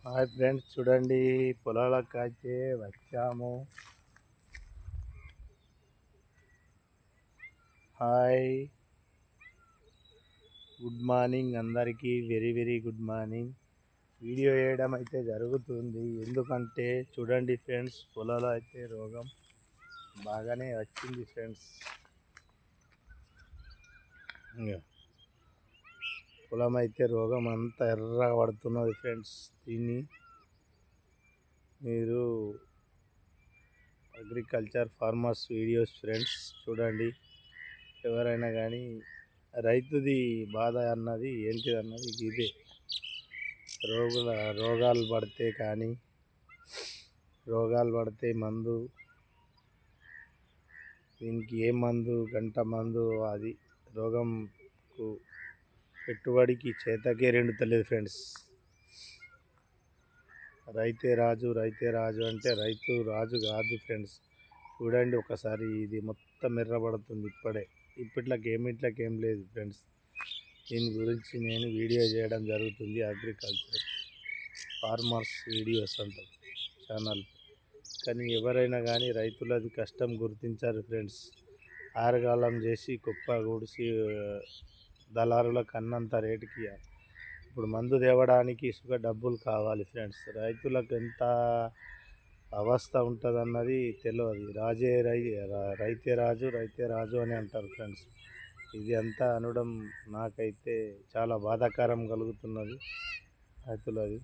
Hi friends, చూడండి పొలాలకు అయితే వచ్చాము. హాయ్, గుడ్ మార్నింగ్ అందరికీ. Very very good morning. Video వేయడం అయితే జరుగుతుంది, ఎందుకంటే చూడండి ఫ్రెండ్స్, పొలాలు అయితే రోగం బాగానే వచ్చింది ఫ్రెండ్స్. పొలం అయితే రోగం అంతా ఎర్రగా పడుతున్నది ఫ్రెండ్స్. దీన్ని మీరు అగ్రికల్చర్ ఫార్మర్స్ వీడియోస్ ఫ్రెండ్స్ చూడండి. ఎవరైనా కానీ రైతుది బాధ అన్నది ఏంటిది అన్నది ఇదే. రోగాలు పడితే మందు, దీనికి ఏ మందు, గంట మందు, అది రోగంకు పెట్టుబడికి చేతకే రెండుతలేదు ఫ్రెండ్స్. రైతే రాజు అంటే రైతు రాజు కాదు ఫ్రెండ్స్. చూడండి ఒకసారి, ఇది మొత్తం ఎర్రబడుతుంది ఇప్పట్లకేం లేదు ఫ్రెండ్స్. దీని గురించి నేను వీడియో చేయడం జరుగుతుంది. అగ్రికల్చర్ ఫార్మర్స్ వీడియోస్ అంటారు ఛానల్. కానీ ఎవరైనా కానీ రైతులది కష్టం గుర్తించారు ఫ్రెండ్స్. ఆరగాలం చేసి కుప్ప గుడిసి దళారులకు అన్నంత రేటుకి ఇవ్వాలి. ఇప్పుడు మందు తేవడానికి ఇసుక డబ్బులు కావాలి ఫ్రెండ్స్. రైతులకు ఎంత అవస్థ ఉంటుంది అన్నది తెలియదు. రైతే రాజు అని అంటారు ఫ్రెండ్స్. ఇది అంతా అనడం నాకైతే చాలా బాధాకరం కలుగుతున్నది. రైతులది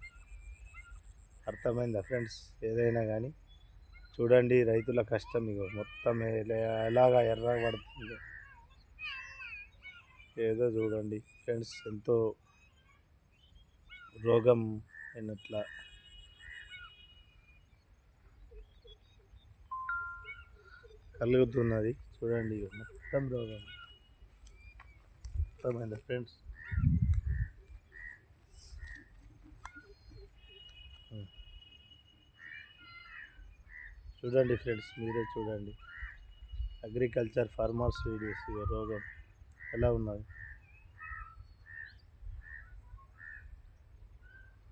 అర్థమైందా ఫ్రెండ్స్? ఏదైనా కానీ చూడండి, రైతుల కష్టం ఇగో మొత్తం ఎలాగా ఎర్ర పడుతుంది ఏదో చూడండి ఫ్రెండ్స్. ఎంతో రోగం అయినట్లా కలుగుతున్నది. చూడండి మొత్తం రోగం. అర్థమైందా ఫ్రెండ్స్? చూడండి ఫ్రెండ్స్, మీరే చూడండి. Agriculture farmers videos. రోగం ఎలా ఉన్నది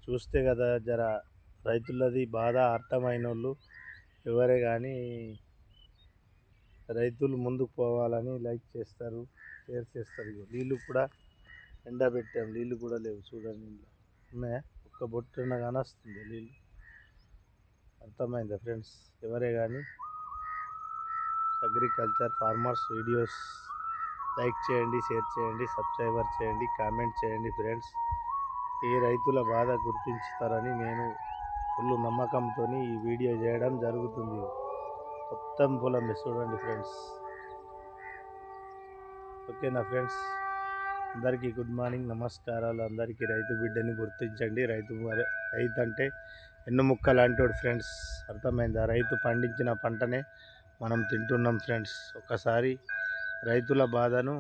చూస్తే కదా జర రైతులది బాధ అర్థమైన వాళ్ళు ఎవరే కానీ రైతులు ముందుకు పోవాలని లైక్ చేస్తారు, షేర్ చేస్తారు. నీళ్ళు కూడా ఎండబెట్టాం, నీళ్ళు కూడా లేవు చూడండి. ఉన్నాయా? ఒక్క బొట్టున కానొస్తుంది నీళ్ళు. అర్థమైందా ఫ్రెండ్స్? ఎవరే కానీ అగ్రికల్చర్ ఫార్మర్స్ వీడియోస్ లైక్ చేయండి, షేర్ చేయండి, సబ్స్క్రైబర్ చేయండి, కామెంట్ చేయండి ఫ్రెండ్స్. ఈ రైతుల బాధ గుర్తించుతారని నేను ఫుల్ నమ్మకంతో ఈ వీడియో చేయడం జరుగుతుంది. మొత్తం పొలం చూడండి ఫ్రెండ్స్. ఓకేనా ఫ్రెండ్స్? అందరికీ గుడ్ మార్నింగ్, నమస్కారాలు. అందరికీ రైతు బిడ్డని గుర్తించండి. రైతు అంటే ఎన్నుముక్క లాంటివాడు ఫ్రెండ్స్. అర్థమైందా? రైతు పండించిన పంటనే మనం తింటున్నాం ఫ్రెండ్స్. ఒకసారి రైతుల బాధను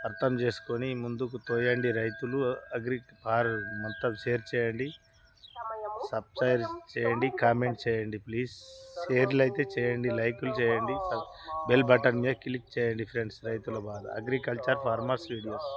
అర్థం చేసుకొని ముందుకు తోయండి రైతులు. మొత్తం షేర్ చేయండి, సబ్స్క్రైబ్ చేయండి, కామెంట్ చేయండి ప్లీజ్. షేర్లు అయితే చేయండి, లైకులు చేయండి, బెల్ బటన్ మీద క్లిక్ చేయండి ఫ్రెండ్స్. రైతుల బాధ, అగ్రికల్చర్ ఫార్మర్స్ వీడియోస్.